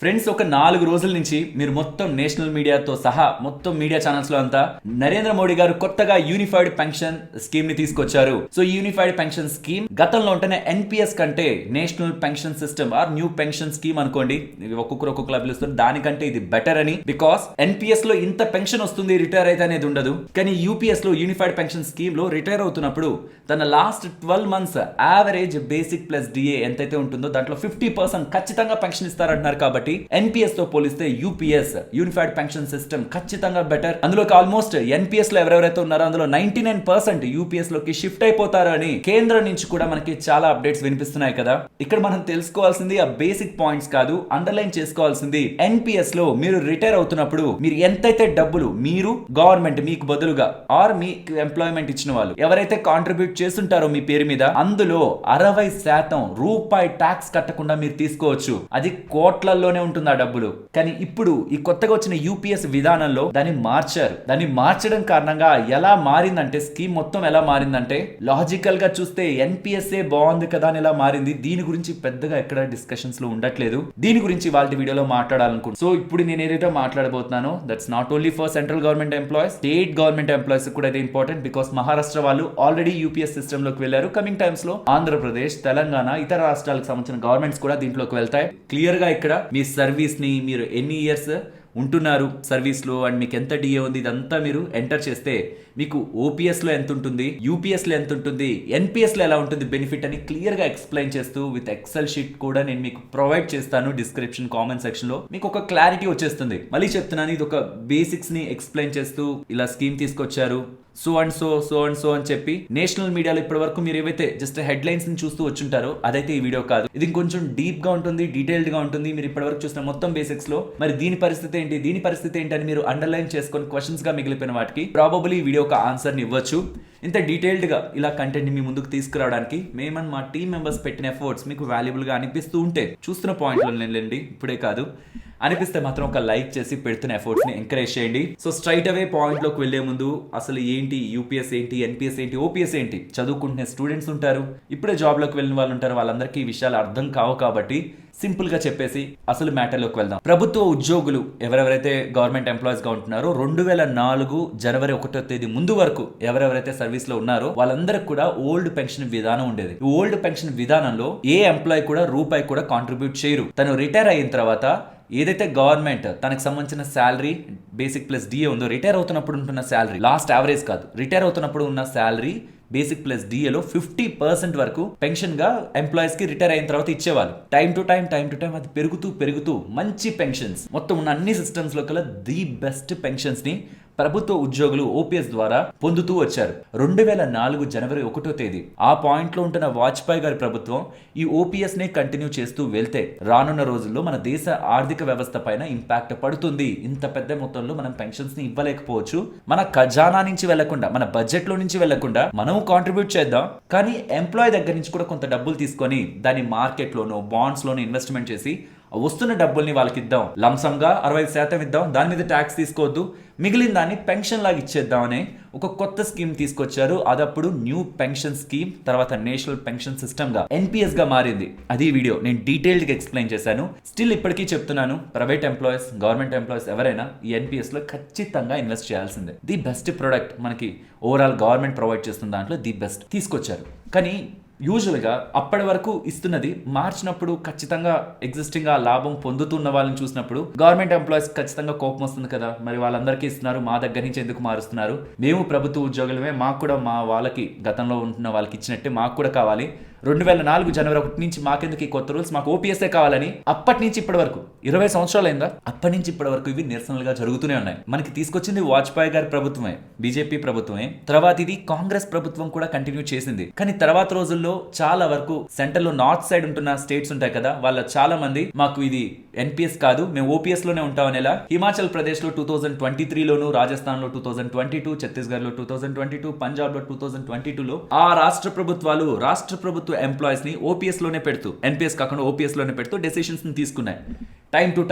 Friends, ఒక 4 రోజుల నుంచి మీరు మొత్తం నేషనల్ మీడియాతో సహా మొత్తం మీడియా ఛానల్స్ లో అంతా నరేంద్ర మోడీ గారు కొత్తగా యూనిఫైడ్ పెన్షన్ స్కీమ్ ని తీసుకొచ్చారు. సో ఈ యూనిఫైడ్ పెన్షన్ స్కీమ్ గతంలో ఉంటేనే ఎన్పిఎస్ కంటే national pension system or new pension scheme అనుకోండి, ఒక్కొక్కరు పిలుస్తారు, దానికంటే ఇది బెటర్ అని. బికాస్ ఎన్పిఎస్ లో ఇంత పెన్షన్ వస్తుంది రిటైర్ అయితే అనేది ఉండదు. కానీ యూపీఎస్ లో యూనిఫైడ్ పెన్షన్ స్కీమ్ లో రిటైర్ అవుతున్నప్పుడు తన last 12 months average basic plus DA ఎంతైతే ఉంటుందో దాంట్లో 50% ఖచ్చితంగా పెన్షన్ ఇస్తారంటున్నారు. కాబట్టి ఎన్పిఎస్ తో పోలిస్తే యూపీఎస్ యూనిఫైడ్ పెన్షన్ సిస్టమ్ ఖచ్చితంగా బెటర్. అందులోకి ఆల్మోస్ట్ ఎన్పిఎస్ లో ఎవరెవరైతే ఉన్నారో అందులో 99% యూపీఎస్ లోకి షిఫ్ట్ అయిపోతారు అని కేంద్రం నుంచి కూడా మనకి చాలా అప్డేట్స్ వినిపిస్తున్నాయి కదా. ఇక్కడ మనం తెలుసుకోవాల్సింది ఆ బేసిక్ పాయింట్స్ కాదు, అండర్లైన్ చేసుకోవాల్సింది ఎన్పిఎస్ లో మీరు రిటైర్ అవుతున్నప్పుడు మీరు ఎంతైతే డబ్బులు మీరు గవర్నమెంట్ మీకు బదులుగా ఆర్ మీ ఎంప్లాయ్మెంట్ ఇచ్చిన వాళ్ళు ఎవరైతే కాంట్రిబ్యూట్ చేస్తుంటారో మీ పేరు మీద అందులో 60% రూపాయి ట్యాక్స్ కట్టకుండా మీరు తీసుకోవచ్చు. అది కోట్లలోనే ఉంటుంది ఆ డబ్బులు. కానీ ఇప్పుడు ఈ కొత్తగా వచ్చిన యూపీఎస్ విధానంలో దాన్ని మార్చారు. దాన్ని మార్చడం కారణంగా ఎలా మారిందంటే స్కీమ్ మొత్తం ఎలా మారిందంటే లాజికల్ గా చూస్తే ఎన్పిఎస్ బాగుంది కదా అని ఎలా మారింది. దీని గురించి పెద్దగా ఎక్కడ డిస్కషన్స్ లో ఉండట్లేదు. దీని గురించి వాళ్ళ వీడియోలో మాట్లాడాలనుకుంటున్నాను. సో ఇప్పుడు నేను ఏదైతే మాట్లాడబోతున్నానో that's not only for central government employees, state government employees కూడా ఇది ఇంపార్టెంట్. బికాస్ మహారాష్ట్ర వాళ్ళు ఆల్రెడీ యూపీఎస్ సిస్టమ్ లోకి వెళ్లారు. కమింగ్ టైమ్స్ లో ఆంధ్రప్రదేశ్, తెలంగాణ, ఇతర రాష్ట్రాలకు సంబంధించిన గవర్నమెంట్స్ కూడా దీంట్లోకి వెళ్తాయి. క్లియర్ గా ఇక్కడ మీ సర్వీస్ ని మీరు ఎన్ని ఇయర్స్ ఉంటున్నారు సర్వీస్ లో అండ్ మీకు ఎంత డిఏ ఉంది ఇదంతా మీరు ఎంటర్ చేస్తే మీకు ఓపీఎస్ లో ఎంత ఉంటుంది, యూపీఎస్ లో ఎంత ఉంటుంది, ఎన్పిఎస్ లో ఎలా ఉంటుంది బెనిఫిట్ అని క్లియర్ గా ఎక్స్ప్లెయిన్ చేస్తూ విత్ ఎక్సెల్ షీట్ కూడా నేను మీకు ప్రొవైడ్ చేస్తాను. డిస్క్రిప్షన్ కామెంట్ సెక్షన్ లో మీకు ఒక క్లారిటీ వచ్చేస్తుంది. మళ్ళీ చెప్తున్నాను, ఇది ఒక బేసిక్స్ ని ఎక్స్ప్లెయిన్ చేస్తూ ఇలా స్కీమ్ తీసుకొచ్చారు సో అండ్ సో అని చెప్పి నేషనల్ మీడియాలో ఇప్పటి వరకు మీరు ఏవైతే జస్ట్ హెడ్ లైన్స్ ని చూస్తూ వచ్చుంటారో అదైతే ఈ వీడియో కాదు. ఇది కొంచెం డీప్ గా ఉంటుంది, డీటెయిల్డ్ గా ఉంటుంది. మీరు ఇప్పటి వరకు చూసిన మొత్తం బేసిక్స్ లో మరి దీని పరిస్థితి ఏంటి అని మీరు అండర్లైన్ చేసుకొని క్వశ్చన్స్ గా మిగిలిపోయిన వాటికి ప్రాబబుల్లీ ఈ వీడియో ఒక ఆన్సర్ ని ఇవ్వచ్చు. ఇంత డీటెయిల్డ్ గా ఇలా కంటెంట్ ని మీ ముందుకు తీసుకురావడానికి మేమన్ మా టీమ్ మెంబర్స్ పెట్టిన ఎఫర్ట్స్ మీకు వాల్యుబుల్ గా అనిపిస్తూ ఉంటే చూస్తున్న పాయింట్లో వెళ్ళండి, ఇప్పుడే కాదు అనిపిస్తే మాత్రం ఒక లైక్ చేసి పెడుతున్న ఎఫర్ట్స్ ని ఎంకరేజ్ చేయండి. సో స్ట్రైట్ అవే పాయింట్ లోకి వెళ్లే ముందు అసలు ఏంటి యూపీఎస్ ఏంటి, ఎన్పిఎస్ ఏంటి, ఓపీఎస్ ఏంటి చదువుకుంటున్న స్టూడెంట్స్ ఉంటారు, ఇప్పుడే జాబ్ లోకి వెళ్ళిన వాళ్ళు ఉంటారు, వాళ్ళందరికీ ఈ విషయాలు అర్థం కావు. కాబట్టి సింపుల్ గా చెప్పేసి అసలు మ్యాటర్ లోకి వెళ్దాం. ప్రభుత్వ ఉద్యోగులు ఎవరెవరైతే గవర్నమెంట్ ఎంప్లాయీస్ గా ఉంటున్నారో 2004 జనవరి 1వ తేదీ ముందు వరకు ఎవరెవరైతే సర్వీస్ లో ఉన్నారో వాళ్ళందరికీ కూడా ఓల్డ్ పెన్షన్ విధానం ఉండేది. ఓల్డ్ పెన్షన్ విధానంలో ఏ ఎంప్లాయీ కూడా రూపాయి కూడా కాంట్రిబ్యూట్ చేయరు. తను రిటైర్ అయిన తర్వాత ఏదైతే గవర్నమెంట్ తనకు సంబంధించిన శాలరీ బేసిక్ ప్లస్ డిఏ ఉందో రిటైర్ అవుతున్నప్పుడు ఉంటున్న శాలరీ, లాస్ట్ యావరేజ్ కాదు, రిటైర్ అవుతున్నప్పుడు ఉన్న శాలరీ బేసిక్ ప్లస్ డిఏలో 50% వరకు పెన్షన్ గా ఎంప్లాయీస్ కి రిటైర్ అయిన తర్వాత ఇచ్చేవాళ్ళు. టైం టు టైం అది పెరుగుతూ మంచి పెన్షన్స్ మొత్తం ఉన్న అన్ని సిస్టమ్స్ లో కల్లా ది బెస్ట్ పెన్షన్స్ ని ప్రభుత్వ ఉద్యోగులు ఓపీఎస్ ద్వారా పొందుతూ వచ్చారు. 2004 జనవరి 1వ తేదీ ఆ పాయింట్ లో ఉంటున్న వాజ్పేయి గారి ప్రభుత్వం ఈ ఓపీఎస్ నే కంటిన్యూ చేస్తూ వెళ్తే రానున్న రోజుల్లో మన దేశ ఆర్థిక వ్యవస్థ పైన ఇంపాక్ట్ పడుతుంది. ఇంత పెద్ద మొత్తంలో మనం పెన్షన్స్ ని ఇవ్వలేకపోవచ్చు. మన ఖజానా నుంచి వెళ్లకుండా, మన బడ్జెట్ లో నుంచి వెళ్లకుండా మనం కాంట్రిబ్యూట్ చేద్దాం, కానీ ఎంప్లాయీ దగ్గర నుంచి కూడా కొంత డబ్బులు తీసుకొని దాన్ని మార్కెట్ లోనో బాండ్స్ లోనో ఇన్వెస్ట్మెంట్ చేసి వస్తున్న డబ్బుల్ని వాళ్ళకి ఇద్దాం, లంసంగా 60% ఇద్దాం, దాని మీద ట్యాక్స్ తీసుకోవద్దు, మిగిలిన దాన్ని పెన్షన్ లాగా ఇచ్చేద్దామని ఒక కొత్త స్కీమ్ తీసుకొచ్చారు. అదప్పుడు న్యూ పెన్షన్ స్కీమ్, తర్వాత నేషనల్ పెన్షన్ సిస్టమ్ గా ఎన్పిఎస్ గా మారింది. అది వీడియో నేను డీటెయిల్డ్ గా ఎక్స్ప్లెయిన్ చేశాను. స్టిల్ ఇప్పటికీ చెప్తున్నాను, ప్రైవేట్ ఎంప్లాయీస్, గవర్నమెంట్ ఎంప్లాయీస్ ఎవరైనా ఈ ఎన్పిఎస్ లో ఖచ్చితంగా ఇన్వెస్ట్ చేయాల్సిందే. ది బెస్ట్ ప్రొడక్ట్ మనకి ఓవరాల్ గవర్నమెంట్ ప్రొవైడ్ చేస్తున్న దాంట్లో ది బెస్ట్ తీసుకొచ్చారు. కానీ యూజువల్గా అప్పటి వరకు ఇస్తున్నది మార్చినప్పుడు ఖచ్చితంగా ఎగ్జిస్టింగ్ ఆ లాభం పొందుతున్న వాళ్ళని చూసినప్పుడు గవర్నమెంట్ ఎంప్లాయీస్ ఖచ్చితంగా కోపం వస్తుంది కదా, మరి వాళ్ళందరికీ ఇస్తున్నారు, మా దగ్గర నుంచి ఎందుకు మారుస్తున్నారు, మేము ప్రభుత్వ ఉద్యోగులమే, మాకు కూడా మా వాళ్ళకి గతంలో ఉంటున్న వాళ్ళకి ఇచ్చినట్టే మాకు కూడా కావాలి, 2004 జనవరి 1 నుంచి మాకెందుకు ఈ కొత్త రూల్స్, మాకు ఓపీఎస్ఏ కావాలని అప్పటి నుంచి ఇప్పటి వరకు 20 సంవత్సరాలు అయిందా, అప్పటి నుంచి ఇప్పటి వరకు ఇవి నిరసనలుగా జరుగుతూనే ఉన్నాయి. మనకి తీసుకొచ్చింది వాజ్పేయి గారి ప్రభుత్వమే, బీజేపీ ప్రభుత్వమే. తర్వాత ఇది కాంగ్రెస్ ప్రభుత్వం కూడా కంటిన్యూ చేసింది. కానీ తర్వాత రోజుల్లో చాలా వరకు సెంటర్ లో నార్త్ సైడ్ ఉంటున్న స్టేట్స్ ఉంటాయి కదా, వాళ్ళ చాలా మంది మాకు ఇది ఎన్పిఎస్ కాదు, మేము ఓపీఎస్ లోనే ఉంటామనేలా హిమాచల్ ప్రదేశ్ లో 2023 లోను, రాజస్థాన్ లో 2022, ఛత్తీస్గఢ్ లో 2022, పంజాబ్ లో 2022 లో ఆ రాష్ట్ర ప్రభుత్వ ఎంప్లాయీస్ ని ఓపీఎస్ లోనే పెడుతూ, ఎన్పిఎస్ కాకుండా ఓపీఎస్ లోనే పెడుతూ డెసిషన్స్ ని తీసుకున్నాయి. టైం టు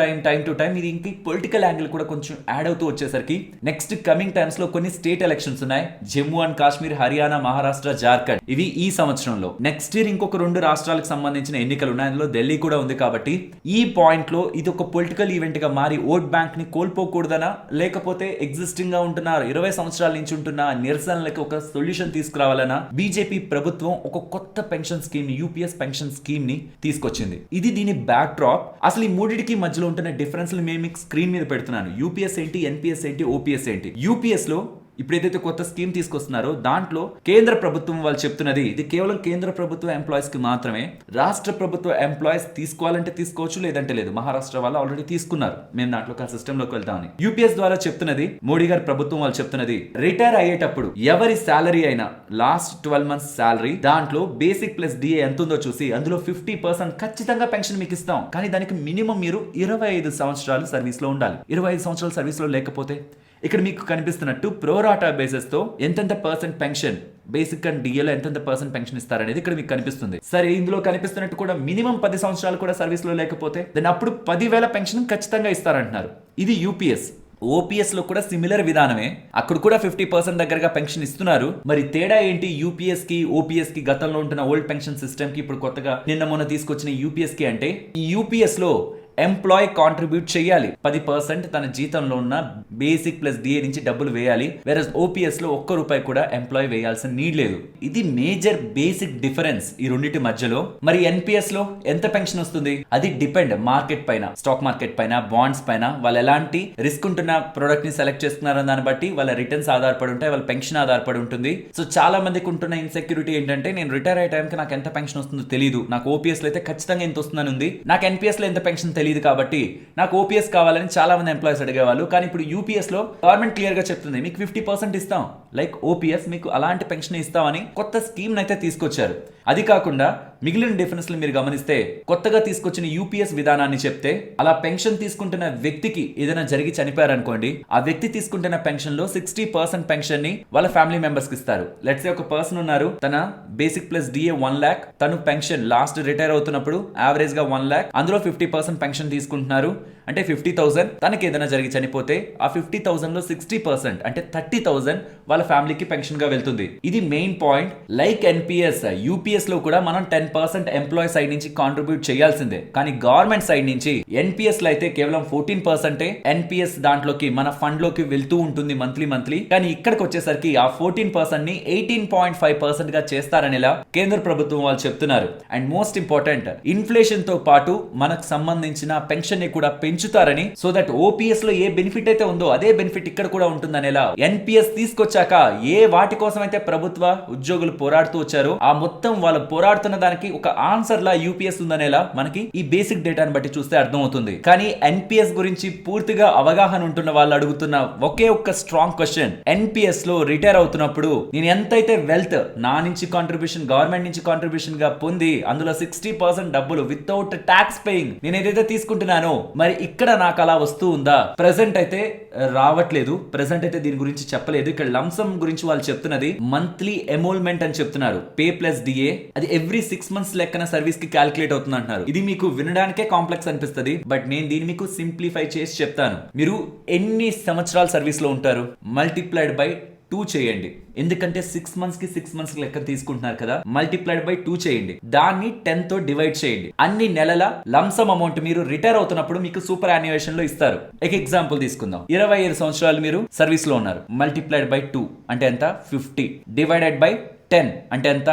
టైం ఇది ఇంక పొలిటికల్ యాంగిల్ కూడా కొంచెం యాడ్ అవుతూ వచ్చేసరికి నెక్స్ట్ కమింగ్ టైమ్స్ లో కొన్ని స్టేట్ ఎలక్షన్స్ ఉన్నాయి. జమ్మూ అండ్ కాశ్మీర్, హర్యానా, మహారాష్ట్ర, జార్ఖండ్ ఇవి ఈ సంవత్సరంలో. నెక్స్ట్ ఇయర్ ఇంకొక 2 రాష్ట్రాలకు సంబంధించిన ఎన్నికలు ఉన్నాయి. అందులో ఢిల్లీ కూడా ఉంది. కాబట్టి ఈ పాయింట్ లో ఇది ఒక పొలిటికల్ ఈవెంట్ గా మారి ఓట్ బ్యాంక్ ని కోల్పోకూడదనా, లేకపోతే ఎగ్జిస్టింగ్ గా ఉంటున్న 20 సంవత్సరాల నుంచి ఉంటున్న నిరసనలకు ఒక సొల్యూషన్ తీసుకురావాలనా బీజేపీ ప్రభుత్వం ఒక కొత్త పెన్షన్ స్కీమ్ ని, యూపీఎస్ పెన్షన్ స్కీమ్ ని తీసుకొచ్చింది. ఇది దీని బ్యాక్ డ్రాప్. అసలు ఈ మూడిటికి మధ్యలో ఉంటున్న డిఫరెన్స్ మేము మీకు స్క్రీన్ మీద పెడుతున్నాను. యూపీఎస్ ఏంటి, ఎన్పీఎస్ ఏంటి, ఓపీఎస్ ఏంటి. యూపీఎస్ లో ఇప్పుడు ఏదైతే కొత్త స్కీమ్ తీసుకొస్తున్నారో దాంట్లో కేంద్ర ప్రభుత్వం వాళ్ళు చెప్తున్నది ఇది కేవలం కేంద్ర ప్రభుత్వ ఎంప్లాయీస్ కి మాత్రమే. రాష్ట్ర ప్రభుత్వ ఎంప్లాయీస్ తీసుకోవాలంటే తీసుకోవచ్చు, లేదంటే లేదు. మహారాష్ట్ర వాళ్ళు ఆల్రెడీ తీసుకున్నారు. మేము దాంట్లో సిస్టమ్ లోకి వెళ్తామని యూపీఎస్ ద్వారా చెప్తున్నది, మోడీ గారి ప్రభుత్వం వాళ్ళు చెప్తున్నది, రిటైర్ అయ్యేటప్పుడు ఎవరి శాలరీ అయినా లాస్ట్ 12 months శాలరీ దాంట్లో బేసిక్ ప్లస్ డిఏ ఎంత ఉందో చూసి అందులో 50% ఖచ్చితంగా పెన్షన్ మీకు ఇస్తాం. కానీ దానికి మినిమం మీరు 25 సంవత్సరాలు సర్వీస్ లో ఉండాలి. 25 సంవత్సరాలు సర్వీస్ లో లేకపోతే ఇక్కడ మీకు కనిపిస్తున్నట్టు ప్రోరాటా బేసిస్ తో ఎంతెంత పర్సెంట్ పెన్షన్ బేసిక్ అండ్ డిఏలో ఎంతెంత పర్సెంట్ పెన్షన్ ఇస్తారనేది ఇక్కడ మీకు కనిపిస్తుంది. సరే, ఇందులో కనిపిస్తున్నట్టు కూడా మినిమం 10 సంవత్సరాలు కూడా సర్వీస్ లో లేకపోతే దాని అప్పుడు 10,000 పెన్షన్ ఖచ్చితంగా ఇస్తారంటున్నారు. ఇది యూపీఎస్. ఓపీఎస్ లో కూడా సిమిలర్ విధానమే. అక్కడ కూడా 50% దగ్గరగా పెన్షన్ ఇస్తున్నారు. మరి తేడా ఏంటి యూపీఎస్ కి, ఓపీఎస్ కి, గతంలో ఉంటున్న ఓల్డ్ పెన్షన్ సిస్టమ్ కి ఇప్పుడు కొత్తగా నిన్న మొన్న తీసుకొచ్చిన యూపీఎస్ కి అంటే, ఈ యూపీఎస్ లో ఎంప్లాయీ కాంట్రిబ్యూట్ చేయాలి. 10% తన జీతంలో ఉన్న బేసిక్ ప్లస్ డిఏ నుంచి డబ్బులు వేయాలి. వేరే ఓపీఎస్ లో ₹1 కూడా ఎంప్లాయీ వేయాల్సిన నీడ్ లేదు. ఇది మేజర్ బేసిక్ డిఫరెన్స్ ఈ రెండింటి మధ్యలో. మరి ఎన్పిఎస్ లో ఎంత పెన్షన్ వస్తుంది? అది డిపెండ్ మార్కెట్ పైన, స్టాక్ మార్కెట్ పైన, బాండ్స్ పైన, వాళ్ళు ఎలాంటి రిస్క్ ఉంటున్న ప్రొడక్ట్ ని సెలెక్ట్ చేస్తున్నారని దాన్ని బట్టి వాళ్ళ రిటర్న్స్ ఆధారపడి ఉంటాయి, వాళ్ళ పెన్షన్ ఆధారపడి ఉంటుంది. సో చాలా మందికి ఉంటున్న ఇన్సెక్యూరిటీ ఏంటంటే, నేను రిటైర్ అయ్యే టైంకి నాకు ఎంత పెన్షన్ వస్తుందో తెలియదు. నాకు ఓపీఎస్ లో అయితే ఖచ్చితంగా ఎంత వస్తుందని ఉంది, నాకు ఎన్పిఎస్ లో ఎంత పెన్షన్ తెలియదు కాబట్టి నాకు ఓపీఎస్ కావాలని చాలా మంది ఎంప్లాయీస్ అడిగేవాళ్ళు. కానీ ఇప్పుడు యూపీఎస్ లో గవర్నమెంట్ క్లియర్ గా చెప్తుంది, మీకు 50% ఇస్తాం, లైక్ ఓపీఎస్ మీకు అలాంటి పెన్షన్ ఇస్తామని కొత్త స్కీమ్ అయితే తీసుకొచ్చారు. అది కాకుండా మిగిలిన డిఫరెన్స్ మీరు గమనిస్తే, కొత్తగా తీసుకొచ్చిన యూపీఎస్ విధానాన్ని చెప్తే, అలా పెన్షన్ తీసుకుంటున్న వ్యక్తికి ఏదైనా జరిగి చనిపోయారనుకోండి, ఆ వ్యక్తి తీసుకుంటున్న పెన్షన్ లో 60% పెన్షన్ ని వాళ్ళ ఫ్యామిలీ మెంబర్స్ కి ఇస్తారు. లెట్స్ సే ఒక పర్సన్ ఉన్నారు, తన బేసిక్ ప్లస్ డిఏ 1 lakh, తను పెన్షన్ లాస్ట్ రిటైర్ అవుతున్నప్పుడు యావరేజ్ గా 1 lakh, అందులో 50% పెన్షన్ తీసుకుంటున్నారు అంటే 50,000. తనకి ఏదైనా జరిగి చనిపోతే ఆ 50,000 లో 60% అంటే 30,000 వాళ్ళ ఫ్యామిలీకి పెన్షన్ గా వెళ్తుంది. ఇది main point. Like NPS, UPS లో కూడా మనం 10% ఎంప్లాయీ సైడ్ నుంచి కాంట్రిబ్యూట్ చేయాల్సిందే. కానీ గవర్నమెంట్ సైడ్ నుంచి ఎన్పిఎస్ లో అయితే కేవలం 14% ఎన్పిఎస్ దాంట్లోకి మన ఫండ్ లోకి వెళ్తూ ఉంటుంది మంత్లీ. కానీ ఇక్కడికి వచ్చేసరికి ఆ 14% ని 18.5% గా చేస్తారనేలా కేంద్ర ప్రభుత్వం వాళ్ళు చెప్తున్నారు. అండ్ మోస్ట్ ఇంపార్టెంట్, ఇన్ఫ్లేషన్ తో పాటు మనకు సంబంధించిన పెన్షన్ ని కూడా పెంచుతారని, సో దట్ ఓపీఎస్ లో ఏ బెనిఫిట్ అయితే ఉందో అదే బెనిఫిట్ ఇక్కడ కూడా ఉంటుందనేలా ఎన్పిఎస్ తీసుకొచ్చాక ఏ వాటి కోసం అయితే ప్రభుత్వ ఉద్యోగులు పోరాడుతూ వచ్చారో ఆ మొత్తం వాళ్ళు పోరాడుతున్న దానికి ఒక ఆన్సర్ లా యూపీఎస్ ఉందనేలా మనకి ఈ బేసిక్ డేటాను బట్టి చూస్తే అర్థం అవుతుంది. కానీ ఎన్పిఎస్ గురించి పూర్తిగా అవగాహన ఉంటున్న వాళ్ళు అడుగుతున్న ఒకే ఒక్క స్ట్రాంగ్ క్వశ్చన్, ఎన్పిఎస్ లో రిటైర్ అవుతున్నప్పుడు నేను ఎంతైతే వెల్త్ నా నుంచి కాంట్రిబ్యూషన్, గవర్నమెంట్ నుంచి కాంట్రిబ్యూషన్ గా పొంది అందులో 60% డబ్బులు వితౌట్ ట్యాక్స్ పేయింగ్ నేను ఏదైతే తీసుకుంటున్నానో, మరి ఇక్కడ నాకు అలా వస్తూ ఉందా? ప్రెసెంట్ అయితే రావట్లేదు. ప్రెసెంట్ అయితే దీని గురించి చెప్పలేదు. ఇక్కడ లంసమ్ గురించి వాళ్ళు చెప్తున్నది మంత్లీ ఎమోల్మెంట్ అని చెప్తున్నారు. పే ప్లస్ డిఏ అది ఎవ్రీ 6 months లెక్కన సర్వీస్ కి క్యాలిక్యులేట్ అవుతుంది అంటున్నారు. ఇది మీకు వినడానికే కాంప్లెక్స్ అనిపిస్తుంది, బట్ నేను దీన్ని మీకు సింప్లిఫై చేసి చెప్తాను. మీరు ఎన్ని సంవత్సరాల సర్వీస్ లో ఉంటారు, మల్టిప్లైడ్ బై 2 చేయండి. ఎందుకంటే 6 months లెక్క తీసుకుంటున్నారు కదా, మల్టిప్లైడ్ బై 2 చేయండి. దాన్ని 10 తో డివైడ్ చేయండి. అన్ని నెలల లంసమ్ అమౌంట్ మీరు రిటైర్ అవుతున్నప్పుడు మీకు సూపర్ యాన్యుయేషన్ లో ఇస్తారు. ఒక ఎగ్జాంపుల్ తీసుకుందాం. 25 సంవత్సరాలు మీరు సర్వీస్ లో ఉన్నారు. మల్టిప్లైడ్ బై 2 అంటే ఎంత? 50 డివైడెడ్ బై 10 అంటే ఎంత?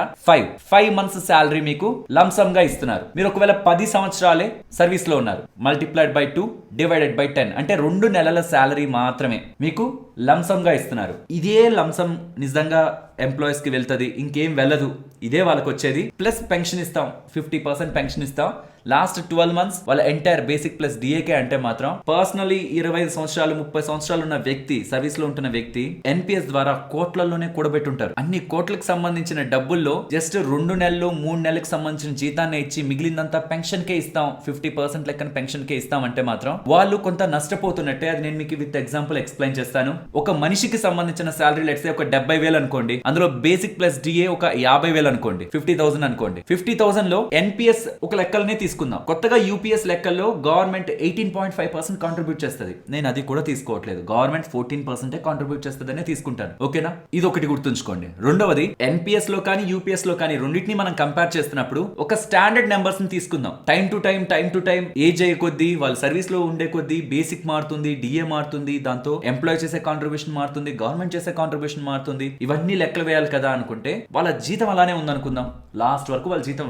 5 months శాలరీ మీకు లంసమ్ గా ఇస్తున్నారు. మీరు ఒకవేళ 10 సంవత్సరాలే సర్వీస్ లో ఉన్నారు. మల్టిప్లైడ్ బై 2 డివైడెడ్ బై 10 అంటే 2 నెలల శాలరీ మాత్రమే మీకు లంసమ్ గా ఇస్తున్నారు. ఇదే లంసమ్ నిజంగా ఎంప్లాయీస్ కి వెళ్తుంది, ఇంకేం వెళ్ళదు. ఇదే వాళ్ళకి వచ్చేది. ప్లస్ పెన్షన్ ఇస్తాం, 50% పెన్షన్ ఇస్తాం. లాస్ట్ 12 months వాళ్ళ ఎంటైర్ బేసిక్ ప్లస్ డిఏకే అంటే మాత్రం పర్సనలీ 25 సంవత్సరాలు 30 సంవత్సరాలు ఉన్న వ్యక్తి, సర్వీస్ లో ఉంటున్న వ్యక్తి ఎన్పిఎస్ ద్వారా కోట్లలోనే కూడబెట్టుంటారు. అన్ని కోట్లకు సంబంధించిన డబ్బుల్లో జస్ట్ 2 నెలలు 3 నెలలకు సంబంధించిన జీతాన్ని ఇచ్చి మిగిలిందంతా పెన్షన్ కే ఇస్తాం, 50% లెక్కన పెన్షన్ కే ఇస్తాం అంటే మాత్రం వాళ్ళు కొంత నష్టపోతున్నట్టే. అది నేను మీకు విత్ ఎగ్జాంపుల్ ఎక్స్ప్లెయిన్ చేస్తాను. ఒక మనిషికి సంబంధించిన శాలరీ లెట్స్ సే ఒక 70,000 అనుకోండి, అందులో బేసిక్ ప్లస్ డిఏ ఒక 50,000 అనుకోండి, 50,000 అనుకోండి. 50,000 లో ఎన్పిఎస్ ఒక లెక్కలనే తీసుకుందాం. కొత్తగా యూపీఎస్ లెక్కల్లో గవర్నమెంట్ 18.5% కాంట్రిబ్యూట్ చేస్తుంది. నేను అది కూడా తీసుకోవట్లేదు. గవర్నమెంట్ 14% కాంట్రిబ్యూట్ చేస్తుందనే తీసుకుంటాను. ఓకేనా? ఇది ఒకటి గుర్తుంచుకోండి. రెండవది, ఎన్పిఎస్ లో కానీ యూపీఎస్ లో కానీ రెండింటిని మనం కంపేర్ చేస్తున్నప్పుడు ఒక స్టాండర్డ్ నెంబర్స్ ని తీసుకుందాం. టైం టు టైం ఏజ్ అయ్యే కొద్దీ, వాళ్ళ సర్వీస్ లో ఉండే కొద్దీ బేసిక్ మారుతుంది, డిఏ మారుతుంది, దాంతో ఎంప్లాయ్ చేసే కాంట్రిబ్యూషన్ మారుతుంది, గవర్నమెంట్ చేసే కాంట్రిబ్యూషన్ మారుతుంది. ఇవన్నీ లెక్కలు వేయాలి కదా అనుకుంటే వాళ్ళ జీతం అలానే ఉందనుకుందాం. లాస్ట్ వరకు వాళ్ళ జీతం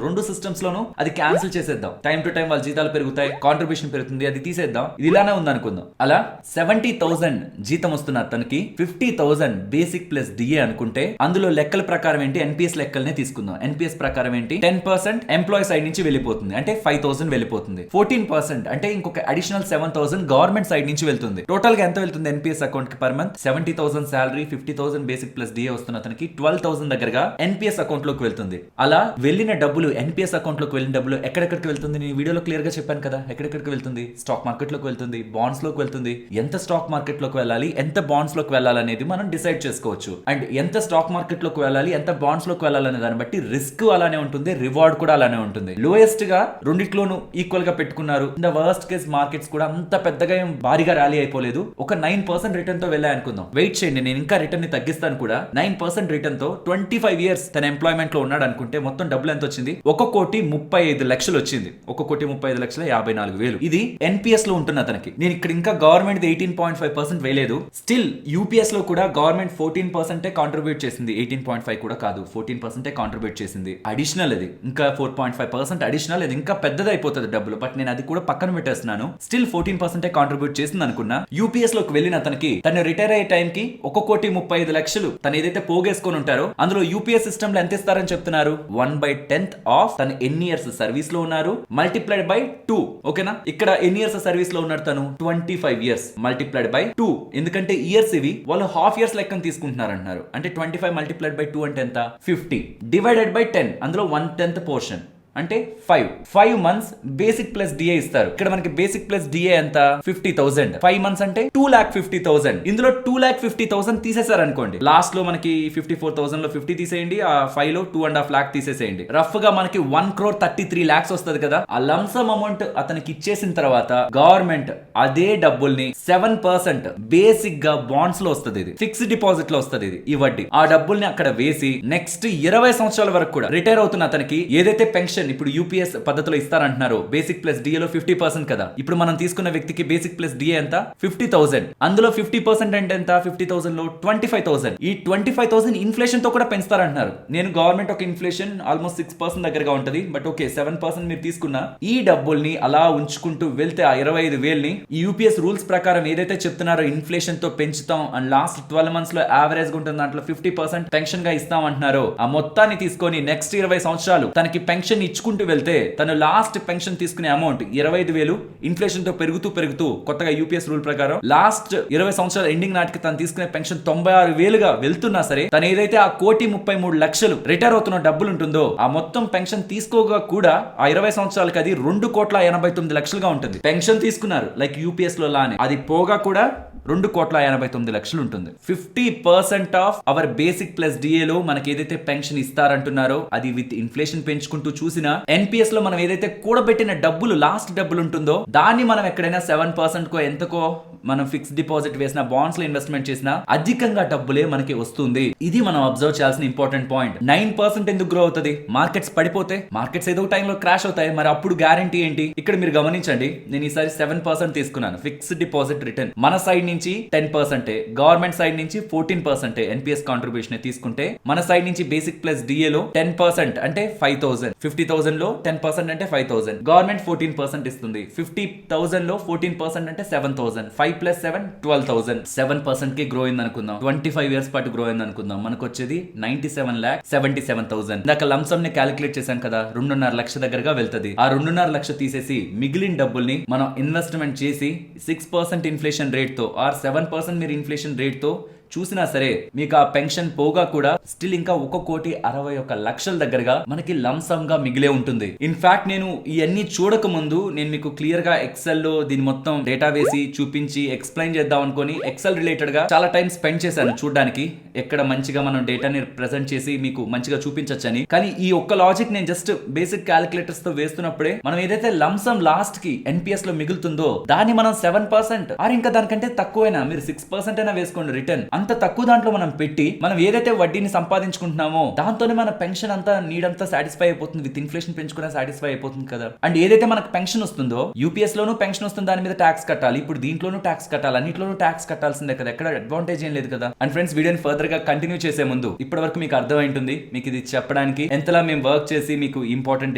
రెండు సిస్టమ్స్ లోను అది క్యాన్సిల్ చేసేద్దాం. టైం టు టైం వాళ్ళ జీతాలు పెరుగుతాయి, కాంట్రిబ్యూషన్ పెరుగుతుంది, అది తీసేద్దాం. ఇది ఇలానే ఉందనుకుందాం. అలా 70,000 జీతం వస్తున్న అతనికి 50,000 బేసిక్ ప్లస్ డిఏ అనుకుంటే అందులో లెక్కల ప్రకారం ఏంటి, ఎన్పిఎస్ లెక్కలనే తీసుకుందాం. ఎన్పిఎస్ ప్రకారం ఏంటి, 10% ఎంప్లాయీ సైడ్ నుంచి వెళ్ళిపోతుంది, అంటే 5,000 వెళ్ళిపోతుంది. 14% అంటే ఇంకొక అడిషనల్ 7,000 గవర్నమెంట్ సైడ్ నుంచి వెళ్తుంది. టోటల్ గా ఎంత వెళ్తుంది ఎన్పిఎస్ అకౌంట్ కి per month? 70,000 salary, 50,000 basic plus DA వస్తున్న అతనికి 12,000 దగ్గరగా ఎన్పిఎస్ అకౌంట్ లోకి వెళ్తుంది. అలా వెళ్ళిన డబ్బులు, ఎన్పిఎస్ అకౌంట్ లోకి వెళ్ళిన డబ్బులు ఎక్కడెక్కడికి వెళ్తుంది? నేను వీడియోలో క్లియర్ గా చెప్పాను కదా, ఎక్కడెక్కడికి వెళ్తుంది. స్టాక్ మార్కెట్ లోకి వెళ్తుంది, బాండ్స్ లోకి వెళ్తుంది. ఎంత స్టాక్ మార్కెట్ లోకి వెళ్ళాలి, ఎంత బాండ్స్ లోకి వెళ్ళాలి అనేది మనం డిసైడ్ చేసుకోవచ్చు. అండ్ ఎంత స్టాక్ మార్కెట్ లోకి వెళ్ళాలి, ఎంత బాండ్స్ లోకి వెళ్ళాలనే దాన్ని బట్టి రిస్క్ అలానే ఉంటుంది, రివార్డ్ కూడా అలానే ఉంటుంది. లోయెస్ట్ గా రెండిట్లోనూ ఈక్వల్ గా పెట్టుకున్నారు. In the worst case markets కూడా అంత పెద్దగా ఏం భారీగా ర్యాలీ అయిపోలేదు. ఒక 9% రిటర్న్ తో వెళ్ళాయి అనుకుందాం. వెయిట్ చేయండి, నేను ఇంకా రిటర్న్ ని తగ్గిస్తాను కూడా. 9% రిటర్న్ తో 25 ఇయర్స్ తన ఎంప్లాయ్మెంట్ లో ఉన్నాడు అనుకుంటే మొత్తం డబ్బులు ఎంత వచ్చింది? 1,35,00,000 వచ్చింది. 1,35,54,000. ఇది ఎన్పిఎస్ లో ఉంటున్న అతనికి. నేను ఇక్కడ ఇంకా గవర్నమెంట్ 18.5% వేయలేదు. స్టిల్ యూపీఎస్ లో కూడా గవర్నమెంట్ 14% కాంట్రిబ్యూట్ చేసింది. 18.5 కూడా కాదు, 14% కాంట్రిబ్యూట్ చేసింది. అడిషనల్ అది ఇంకా 4.5% అడిషనల్. అది ఇంకా పెద్దదైపోతుంది డబ్బులు. బట్ నేను అది కూడా పక్కన పెట్టేస్తున్నాను. స్టిల్ 14% కాంట్రిబ్యూట్ చేసింది అనుకున్నా. యూపీఎస్ లోకి వెళ్ళిన అతనికి తను రిటైర్ అయ్యే టైం కి 1,35,00,000 తను ఏదైతే పోగేసుకొని ఉంటారో అందులో యూపీఎస్ సిస్టమ్ లో ఎంత ఇస్తారని చెప్తున్నారు? 1/10 ఆఫ్ తను ఎన్ని ఇయర్స్ సర్వీస్ లో ఉన్నారు మల్టిప్లైడ్ బై 2. ఓకేనా? ఇక్కడ ఎన్ని ఇయర్స్ సర్వీస్ లో ఉన్నారు తను? 25 ఇయర్స్ మల్టిప్లైడ్ బై 2. ఎందుకంటే ఇయర్స్ ఇవి వాళ్ళు హాఫ్ ఇయర్స్ లెక్కన తీసుకుంటున్నారు అంటున్నారు. అంటే 25 మల్టిప్లైడ్ బై 2 అంటే ఎంత? 50 డివైడెడ్ బై 10. అందులో 1/10 పోర్షన్ అంటే 5 మంత్స్ బేసిక్ ప్లస్ డిఏ ఇస్తారు. ఇక్కడ మనకి బేసిక్ ప్లస్ డిఏ ఎంత? 50,000. 5 మంత్స్ అంటే 2,50,000. ఇందులో 2,50,000 తీసేసారు అనుకోండి. లాస్ట్ లో మనకి 54,000 లో 50 తీసేయండి, ఆ 5 లో 2.5 lakh తీసేసేయండి. రఫ్ గా మనకి 1,33 lakhs వస్తుంది కదా. ఆ లంసమ్ అమౌంట్ అతనికి ఇచ్చేసిన తర్వాత గవర్నమెంట్ అదే డబ్బుల్ని 7% బేసిక్ గా బాండ్స్ లో వస్తుంది. ఇది ఫిక్స్డ్ డిపాజిట్ లో వస్తుంది. ఈ వడ్డీ ఆ డబ్బుల్ని అక్కడ వేసి నెక్స్ట్ 20 సంవత్సరాల వరకు కూడా రిటైర్ అవుతున్న అతనికి ఏదైతే పెన్షన్ ఇప్పుడు యూపీఎస్ పద్ధతిలో ఇస్తారంటున్నారు, బేసిక్ ప్లస్ డిఏలో 50% కదా. ఇప్పుడు మనం తీసుకున్న వ్యక్తికి బేసిక్ ప్లస్ డిఏ ఎంత? 50,000. అందులో 50% అంటే ఎంత? 50,000 లో 25,000. ఈ 25,000 ఇన్ఫ్లేషన్ తో కూడా పెంచుతారంటున్నారు. నేను గవర్నమెంట్ ఒక ఇన్ఫ్లేషన్ ఆల్మోస్ట్ 6% దగ్గరగా ఉంటది. బట్ ఓకే 7% మీరు తీసుకున్న ఈ డబ్బుల్ని అలా ఉంచుకుంటూ వెళ్తే ఆ 25,000ని ఈ యూపీఎస్ రూల్స్ ప్రకారం ఏదైతే చెప్తున్నారో ఇన్ఫ్లేషన్ తో పెంచుతాం అండ్ లాస్ట్ 12 months లో యావరేజ్ గా ఉంటుంది, దాంట్లో 50% పెన్షన్ గా ఇస్తాం అంటున్నారు. ఆ మొత్తాన్ని తీసుకొని నెక్స్ట్ 20 సంవత్సరాలు తనకి పెన్షన్ ఇచ్చుకుంటూ వెళ్తే తను లాస్ట్ పెన్షన్ తీసుకునే అమౌంట్ 25,000 ఇన్ఫ్లేషన్ తో పెరుగుతూ కొత్తగా యూపీఎస్ రూల్ ప్రకారం లాస్ట్ 20 సంవత్సరాల ఎండింగ్ నాటికి తను తీసుకునే పెన్షన్ 96,000గా వెళ్తున్నా సరే తను ఏదైతే ఆ 1,33,00,000 రిటైర్ అవుతున్న డబ్బులు ఉంటుందో ఆ మొత్తం పెన్షన్ తీసుకోగా కూడా ఆ 20 సంవత్సరాలకి అది 2,89,00,000గా ఉంటుంది. పెన్షన్ తీసుకున్నారు లైక్ యూపీఎస్ లో లానే, అది పోగా కూడా 2,89,00,000 ఉంటుంది. 50% ఆఫ్ అవర్ బేసిక్ ప్లస్ డిఏలో మనకి ఏదైతే పెన్షన్ ఇస్తారంటున్నారో అది విత్ ఇన్ఫ్లేషన్ పెంచుకుంటూ చూసిన ఎన్పిఎస్ లో మనం ఏదైతే కూడబెట్టిన డబ్బులు లాస్ట్ డబ్బులు ఉంటుందో దాన్ని మనం ఎక్కడైనా 7% కో ఎంతకో మనం ఫిక్స్డ్ డిపాజిట్ వేసిన బాండ్స్ లో ఇన్వెస్ట్మెంట్ చేసినా అధికంగా డబ్బులే మనకి వస్తుంది. ఇది మనం అబ్జర్వ్ చేయాల్సిన ఇంపార్టెంట్ పాయింట్. 9% ఎందుకు గ్రో అవుతుంది? మార్కెట్స్ పడిపోతే, మార్కెట్స్ ఏదో టైంలో క్రాష్ అవుతాయి, మరి అప్పుడు గ్యారంటీ ఏంటి? ఇక్కడ మీరు గమనించండి, నేను ఈసారి 7% తీసుకున్నాను ఫిక్స్డ్ డిపాజిట్ రిటర్న్. మన సైడ్ నుంచి 10%, గవర్నమెంట్ సైడ్ నుంచి 14% ఎన్పిఎస్ కాంట్రిబ్యూషన్ తీసుకుంటే మన సైడ్ నుంచి బేసిక్ ప్లస్ డిఏలో 10% అంటే 5,000. 50,000 లో 10% అంటే 5,000. గవర్నమెంట్ 14% ఇస్తుంది. 50,000 లో 14% అంటే 7,000. 5 + 7 12,000. 7% కి గ్రో అయింది అనుకుందాం. 25 ఇయర్స్ పాటు గ్రో అయింది అనుకుందాం. మనకు వచ్చేది 97,77,000. ఇందాక లంసమ్ ని క్యాలిక్యులేట్ చేశాం కదా, 2.5 లక్ష దగ్గరగా వెళ్తది. ఆ 2.5 లక్ష తీసేసి మిగిలిన డబ్బుల్ని మనం ఇన్వెస్ట్మెంట్ చేసి 6% ఇన్ఫ్లేషన్ రేట్ తో ఆర్ 7% మీరు ఇన్ఫ్లేషన్ రేట్ తో చూసినా సరే మీకు ఆ పెన్షన్ పోగా కూడా స్టిల్ ఇంకా 1,61,00,000 దగ్గరగా మనకి లంసమ్ గా మిగిలే ఉంటుంది. ఇన్ఫాక్ట్ నేను ఇవన్నీ చూడక ముందు నేను మీకు క్లియర్ గా ఎక్సెల్ లో దీని మొత్తం డేటా వేసి చూపించి ఎక్స్ప్లెయిన్ చేద్దాం అనుకుని ఎక్సెల్ రిలేటెడ్ గా చాలా టైం స్పెండ్ చేశాను చూడడానికి, ఎక్కడ మంచిగా మనం డేటాని ప్రెజెంట్ చేసి మీకు మంచిగా చూపించొచ్చని. కానీ ఈ ఒక్క లాజిక్ నేను జస్ట్ బేసిక్ క్యాలిక్యులేటర్స్ తో వేస్తున్నప్పుడే మనం ఏదైతే లంసమ్ లాస్ట్ కి ఎన్పిఎస్ లో మిగులుతుందో దాన్ని మనం 7% ఇంకా దానికంటే తక్కువైనా మీరు 6% అయినా వేసుకోండి రిటర్న్, అంత తక్కువ దాంట్లో మనం పెట్టి మనం ఏదైతే వడ్డీని సంపాదించుకుంటున్నామో దాంతోనే మన పెన్షన్ అంతా నీడ్ అంతా సాటిస్ఫై అయిపోతుంది, విత్ ఇన్ఫ్లేషన్ పెంచుకునే సాటిస్ఫై అయిపోతుంది కదా. అండ్ ఏదైతే మనకు పెన్షన్ వస్తుందో యూపీఎస్ లోనూ పెన్షన్ వస్తుంది, దాని మీద ట్యాక్స్ కట్టాలి, ఇప్పుడు దీంట్లోనూ ట్యాక్స్ కట్టాలి, అన్నిట్లోనూ ట్యాక్స్ కట్టాల్సిందే కదా, ఎక్కడ అడ్వాంటేజ్ ఏం లేదు కదా. అండ్ ఫ్రెండ్స్, వీడియోని ఫర్దర్ గా కంటిన్యూ చేసే ముందు ఇప్పటి వరకు మీకు అర్థమైంటుంది మీకు ఇది చెప్పడానికి ఎంతలా మేము వర్క్ చేసి మీకు ఇంపార్టెంట్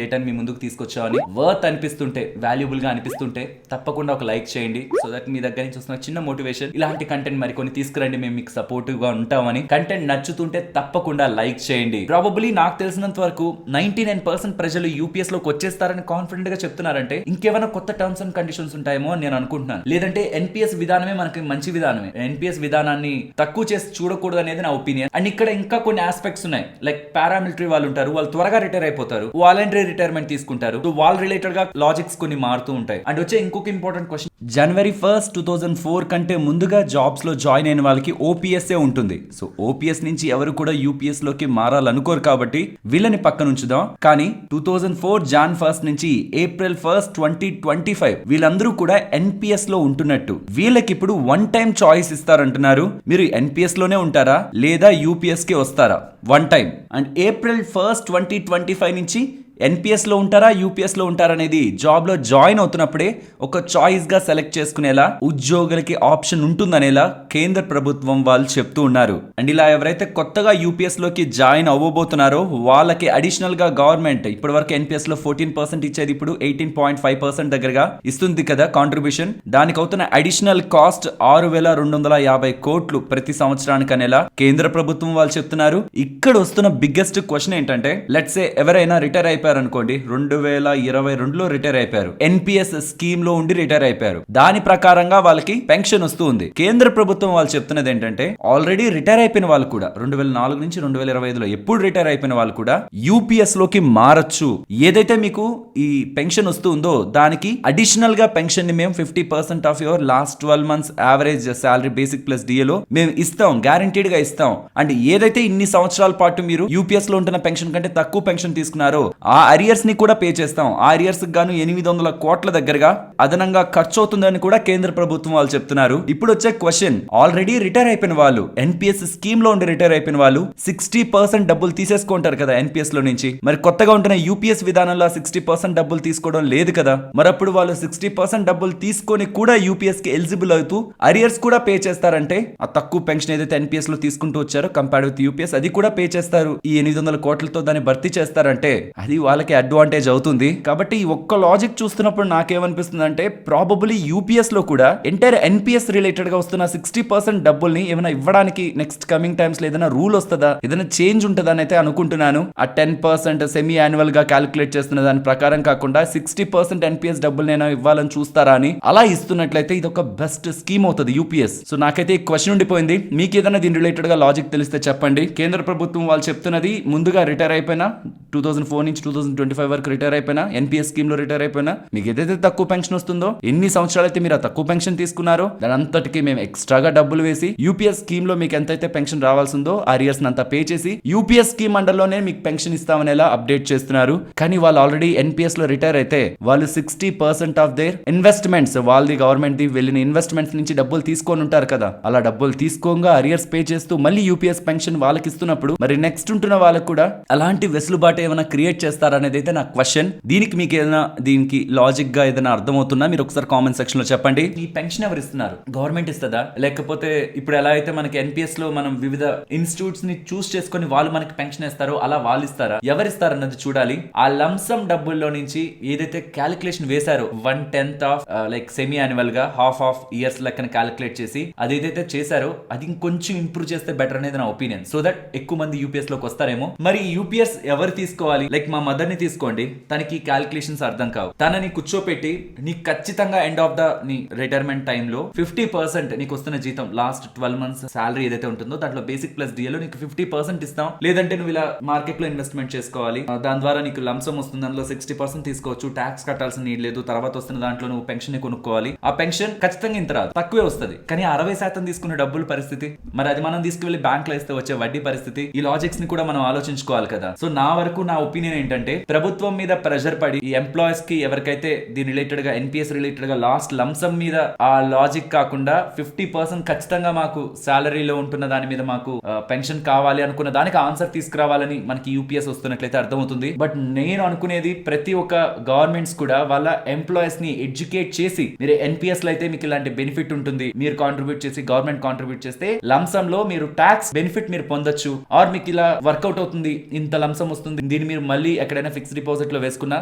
డేటాని మీ ముందుకు తీసుకొచ్చామని. వర్త్ అనిపిస్తుంటే, వాల్యుబుల్ గా అనిపిస్తుంటే తప్పకుండా ఒక లైక్ చేయండి, సో దట్ మీ దగ్గర నుంచి వస్తున్న చిన్న మోటివేషన్ ఇలాంటి కంటెంట్ మరికొన్ని తీసుకురండి, మేము మీకు సపోర్టివ్ గా ఉంటామని. కంటెంట్ నచ్చుతుంటే తప్పకుండా లైక్ చేయండి. ప్రాబబ్లీ నాకు తెలిసినంత వరకు 99% ప్రజలు యూపీఎస్ లోకి వచ్చేస్తారని కాన్ఫిడెంట్ గా చెప్తున్నారంటే ఇంకేమైనా కొత్త టర్మ్స్ అండ్ కండిషన్స్ ఉంటాయేమో అని నేను అనుకుంటున్నాను. లేదంటే ఎన్పిఎస్ విధానమే మనకి మంచి విధానమే, ఎన్పిఎస్ విధానాన్ని తక్కువ చేసి చూడకూడదు అనేది నా ఒపీనియన్. అండ్ ఇక్కడ ఇంకా కొన్ని ఆస్పెక్ట్స్ ఉన్నాయి, లైక్ పారామిలిటరీ వాళ్ళు ఉంటారు, వాళ్ళు త్వరగా రిటైర్ అయిపోతారు, వాలంటరీ రిటైర్మెంట్ తీసుకుంటారు, సో వాళ్ళ రిలేటెడ్ గా లాజిక్స్ కొన్ని మారుతూ ఉంటాయి. అండ్ వచ్చే ఇంకొక ఇంపార్టెంట్ క్వశ్చన్, జనవరి 1, 2004 కంటే ముందుగా జాబ్స్ లో జాయిన్ అయిన వాళ్ళకి ఓపీఎస్ ఉంటుంది. సో ఓపీఎస్ నుంచి ఎవరు కూడా యూపీఎస్ లోకి మారాలనుకోరు కాబట్టి వీళ్ళని పక్కన ఉంచుదాం. కానీ 2004 జాన్ 1 నుంచి ఏప్రిల్ 1, 2025 వీళ్ళందరూ కూడా ఎన్పిఎస్ లో ఉంటున్నట్టు. వీళ్ళకి ఇప్పుడు 1 టైం చాయిస్ ఇస్తారంటున్నారు, మీరు ఎన్పిఎస్ లోనే ఉంటారా లేదా యూపీఎస్ కి వస్తారా, 1 టైం. అండ్ ఏప్రిల్ 1, 2025 నుంచి ఎన్పిఎస్ లో ఉంటారా యూపీఎస్ లో ఉంటారా అనేది జాబ్ లో జాయిన్ అవుతున్నప్పుడే ఒక చాయిస్ గా సెలెక్ట్ చేసుకునేలా ఉద్యోగులకి ఆప్షన్ ఉంటుందనేలా కేంద్ర ప్రభుత్వం వాళ్ళు చెప్తూ ఉన్నారు. అండ్ ఇలా ఎవరైతే కొత్తగా యూపీఎస్ లోకి జాయిన్ అవ్వబోతున్నారో వాళ్ళకి అడిషనల్ గా గవర్నమెంట్ ఇప్పటి వరకు ఎన్పిఎస్ లో 14% ఇచ్చేది ఇప్పుడు 18.5% దగ్గరగా ఇస్తుంది కదా కాంట్రిబ్యూషన్. దానికి అవుతున్న అడిషనల్ కాస్ట్ 6,250 కోట్లు ప్రతి సంవత్సరానికి అనేలా కేంద్ర ప్రభుత్వం వాళ్ళు చెప్తున్నారు. ఇక్కడ వస్తున్న బిగ్గెస్ట్ క్వశ్చన్ ఏంటంటే, లెట్స్ సే ఎవరైనా రిటైర్ అయిపోయారు అనుకోండి, 2022లో రిటైర్ అయిపోయారు, ఎన్పిఎస్ స్కీమ్ లో ఉండి రిటైర్ అయిపోయారు, దాని ప్రకారంగా వాళ్ళకి పెన్షన్ వస్తూ ఉంది. కేంద్ర ప్రభుత్వం వాళ్ళు చెప్తున్నది ఏంటంటే, ఆల్రెడీ రిటైర్ అయిపోయిన వాళ్ళు కూడా 2004 నుంచి 2025లో ఎప్పుడు రిటైర్ అయిపోయిన వాళ్ళు కూడా యూపీఎస్ లోకి మారచ్చు. ఏదైతే మీకు ఈ పెన్షన్ వస్తుందో దానికి అడిషనల్ గా పెన్షన్ ని మేము 50% of your last 12 months average salary basic plus డిఏలో మేము ఇస్తాం, గ్యారంటీడ్ గా ఇస్తాం. అండ్ ఏదైతే ఇన్ని సంవత్సరాల పాటు మీరు యూపీఎస్ లో ఉంటున్న పెన్షన్ కంటే తక్కువ పెన్షన్ తీసుకున్నారో ఆ అరియర్స్ ని కూడా పే చేస్తాం. ఆ అరియర్స్ గాను 800 కోట్ల దగ్గరగా అదనంగా ఖర్చు అవుతుందని కూడా కేంద్ర ప్రభుత్వం వాళ్ళు చెప్తున్నారు. ఇప్పుడు వచ్చే క్వశ్చన్, ఆల్రెడీ రిటైర్ అయిపోయిన వాళ్ళు, ఎన్పిఎస్ స్కీమ్ లో ఉండి రిటైర్ అయిపోయిన వాళ్ళు 60% డబ్బులు తీసేసుకుంటారు కదా ఎన్పిఎస్ లో నుంచి. మరి కొత్తగా ఉంటున్న యూపీఎస్ విధానంలో 60% డబ్బులు తీసుకోవడం లేదు కదా. మరప్పుడు వాళ్ళు 60% డబ్బులు తీసుకొని కూడా యూపీఎస్ కి ఎలిజిబుల్ అవుతూ అరియర్స్ కూడా పే చేస్తారంటే ఆ తక్కువ పెన్షన్ ఏదైతే ఎన్పిఎస్ లో తీసుకుంటూ వచ్చారో కంపేర్డ్ విత్ యూపీఎస్ అది కూడా పే చేస్తారు. ఈ 800 కోట్లతో దాన్ని భర్తీ చేస్తారంటే అది వాళ్ళకి అడ్వాంటేజ్ అవుతుంది. కాబట్టి ఈ ఒక్క లాజిక్ చూస్తున్నప్పుడు నాకేమనిపిస్తుంది అంటే, ప్రాబబులీ యూపీఎస్ లో కూడా ఎంటైర్ ఎన్పిఎస్ రిలేటెడ్ గా వస్తున్న 60% డబ్బుల్ని ఏమైనా ఇవ్వడానికి నెక్స్ట్ కమింగ్ టైమ్స్ లో ఏదైనా రూల్ వస్తుందా, ఏదైనా చేంజ్ ఉంటుందా అని అయితే అనుకుంటున్నాను. ఆ 10% సెమీ యాన్యువల్ గా క్యాలిక్యులేట్ చేస్తున్న దాని ప్రకారం కాకుండా 60% ఎన్పిఎస్ డబ్బులనైనా ఇవ్వాలని చూస్తారా అని, అలా ఇస్తున్నట్లయితే ఇది ఒక బెస్ట్ స్కీమ్ అవుతుంది యూపీఎస్. సో నాకైతే ఈ క్వశ్చన్ ఉండిపోయింది, మీకు ఏదైనా దీని రిలేటెడ్ గా లాజిక్ తెలిస్తే చెప్పండి. కేంద్ర ప్రభుత్వం వాళ్ళు చెప్తున్నది ముందుగా రిటైర్ అయిపోయినా 2004 నుంచి 2025 వరకు రిటైర్ అయిపోయినా, ఎన్పిఎస్ స్కీమ్ లో రిటైర్ అయిపోయినా, మీకు ఏదైతే తక్కువ పెన్షన్ వస్తుందో, ఎన్ని సంవత్సరాలు అయితే మీరు ఆ తక్కువ పెన్షన్ తీసుకున్నారో దాని అంతటికి మేము ఎక్స్ట్రాగా డబ్బులు వేసి యూపీఎస్ స్కీమ్ లో మీకు ఎంతైతే పెన్షన్ రావాల్సిందో ఆ అరియర్స్ అంతా పే చేసి యూపీఎస్ స్కీమ్ అండర్లోనే మీకు పెన్షన్ ఇస్తామనేలా అప్డేట్ చేస్తున్నారు. కానీ వాళ్ళు ఆల్రెడీ ఎన్పిఎస్ లో రిటైర్ అయితే వాళ్ళు 60% ఆఫ్ దేర్ ఇన్వెస్ట్మెంట్స్, వాళ్ళది గవర్నమెంట్ ది వెళ్ళిన ఇన్వెస్ట్మెంట్స్ నుంచి డబ్బులు తీసుకొని ఉంటారు కదా, అలా డబ్బులు తీసుకోగా అరియర్స్ పే చేస్తూ మళ్ళీ యూపీఎస్ పెన్షన్ వాళ్ళకి ఇస్తున్నప్పుడు మరి నెక్స్ట్ ఉంటున్న వాళ్ళకు కూడా అలాంటి వెసులుబాటు ఏమైనా క్రియేట్ చేస్తారనేది అయితే నా క్వశ్చన్. దీనికి మీకు ఏదైనా దీనికి లాజిక్ గా ఏదైనా అర్థమవుతున్నా మీరు ఒకసారి కామెంట్ సెక్షన్ లో చెప్పండి. ఈ పెన్షన్ ఎవరు ఇస్తున్నారు, గవర్నమెంట్ ఇస్తుందా, లేకపోతే ఇప్పుడు ఎలా అయితే మనకి ఎన్పిఎస్ లో మనం వివిధ ఇన్స్టిట్యూట్స్ ని చూస్ చేసుకుని వాళ్ళు మనకి పెన్షన్ ఇస్తారో అలా వాళ్ళు ఇస్తారా, ఎవరిస్తారు అన్నది చూడాలి. ఆ లంసమ్ డబ్బుల్లో నుంచి ఏదైతే క్యాలిక్యులేషన్ వేశారో 1/10 ఆఫ్ లైక్ సెమీ యాన్యువల్ గా హాఫ్ ఆఫ్ ఇయర్స్ లెక్కన క్యాలిక్యులేట్ చేసి అది ఏదైతే చేశారో అది ఇంకొంచెం ఇంప్రూవ్ చేస్తే బెటర్ అనేది నా ఒపీనియన్. సో దట్ ఎక్కువ మంది యూపీఎస్ లోకి వస్తారేమో. మరి యూపీఎస్ ఎవరు తీసుకోవాలి, లైక్ మా మదర్ ని తీసుకోండి, తనకి క్యాలిక్యులేషన్స్ అర్థం కావు. తనని కూర్చోపెట్టి నీకు ఖచ్చితంగా ఎండ్ ఆఫ్ ద నీ రిటైర్మెంట్ టైంలో 50% నీకు వస్తున్న జీతం లాస్ట్ 12 months సాలరీ ఏదైతే ఉంటుందో దాంట్లో బేసిక్ ప్లస్ డిఏలో నీకు 50% ఇస్తాం. లేదంటే నువ్వు ఇలా మార్కెట్ లో ఇన్వెస్ట్మెంట్ చేసుకోవాలి, దాని ద్వారా నీకు లంసం వస్తుంది, దానిలో 60% తీసుకోవచ్చు, ట్యాక్స్ కట్టాల్సిన నీడ్ లేదు, తర్వాత వస్తున్న దాంట్లో నువ్వు పెన్షన్ కొనుక్కోవాలి. ఆ పెన్షన్ ఖచ్చితంగా ఇంత రాదు, తక్కువే వస్తుంది. కానీ 60% తీసుకున్న డబ్బుల పరిస్థితి, మరి అది మనం తీసుకువెళ్ళి బ్యాంక్ లో ఇస్తే వచ్చే వడ్డీ పరిస్థితి, ఈ లాజిక్స్ ని కూడా మనం ఆలోచించుకోవాలి కదా. సో నా వరకు నా ఒపీనియన్ ఏంటంటే ప్రభుత్వం మీద ప్రెషర్ పడి ఈ ఎంప్లాయీస్ కి ఎవరికైతే దీని రిలేటెడ్ గా ఎన్పిఎస్ రిలేటెడ్ గా లాస్ట్ లంసం మీద ఆ లాజిక్ కాకుండా 50% ఖచ్చితంగా మాకు సాలరీలో ఉంటున్న దాని మీద మాకు పెన్షన్ కావాలి అనుకున్న దానికి ఆన్సర్ తీసుకురావాలని మనకి యూపీఎస్ వస్తున్నట్లయితే అర్థమవుతుంది. బట్ నేను అనుకునేది ప్రతి ఒక్క గవర్నమెంట్స్ కూడా వాళ్ళ ఎంప్లాయీస్ ని ఎడ్యుకేట్ చేసి, మీరు ఎన్పిఎస్ లో అయితే మీకు ఇలాంటి బెనిఫిట్ ఉంటుంది, మీరు కాంట్రిబ్యూట్ చేసి గవర్నమెంట్ కాంట్రిబ్యూట్ చేస్తే లంసం లో మీరు ట్యాక్స్ బెనిఫిట్ మీరు పొందొచ్చు, ఆర్ మీకు ఇలా వర్కౌట్ అవుతుంది, ఇంత లంసం వస్తుంది, దీన్ని మీరు మళ్ళీ ఎక్కడైనా ఫిక్స్ డిపాజిట్ లో వేసుకున్నా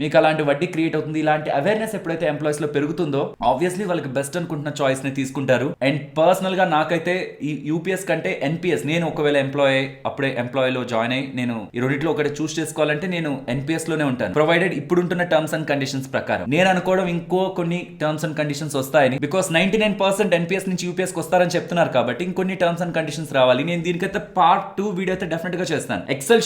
మీకు అలాంటి వడ్డీ క్రియేట్ అవుతుంది. ఇలాంటి అవేర్నెస్ ఎప్పుడైతే ఎంప్లాయీస్ లో పెరుగుతుందో ఆబ్వియస్లీ వాళ్ళకి బెస్ట్ అనుకుంటున్న చాయిస్ ని తీసుకుంటారు. అండ్ పర్సనల్ గా నాకైతే ఈ యూపీఎస్ కంటే ఎన్పిఎస్, నేను ఒకవేళ అప్పుడే ఎంప్లాయీలో జాయిన్ అయ్యి నేను ఈ రెండిట్లో ఒకటి చూస్ చేసుకోవాలంటే నేను ఎన్పిఎస్ లోనే ఉంటాను, ప్రొవైడెడ్ ఇప్పుడుంటున్న టర్మ్స్ అండ్ కండిషన్స్ ప్రకారం. నేను అనుకోవడం ఇంకో కొన్ని టర్మ్స్ అండ్ కండిషన్స్ వస్తాయని, బికాస్ 99% ఎన్పిఎస్ నుంచి యూపీఎస్ వస్తారని చెప్తున్నారు కాబట్టి ఇంకొన్ని టర్మ్స్ అండ్ కండిషన్స్ రావాలి. నేను దీనికైతే పార్ట్ 2 వీడియో అయితే డెఫినెట్ గా చేస్తాను. ఎక్సెల్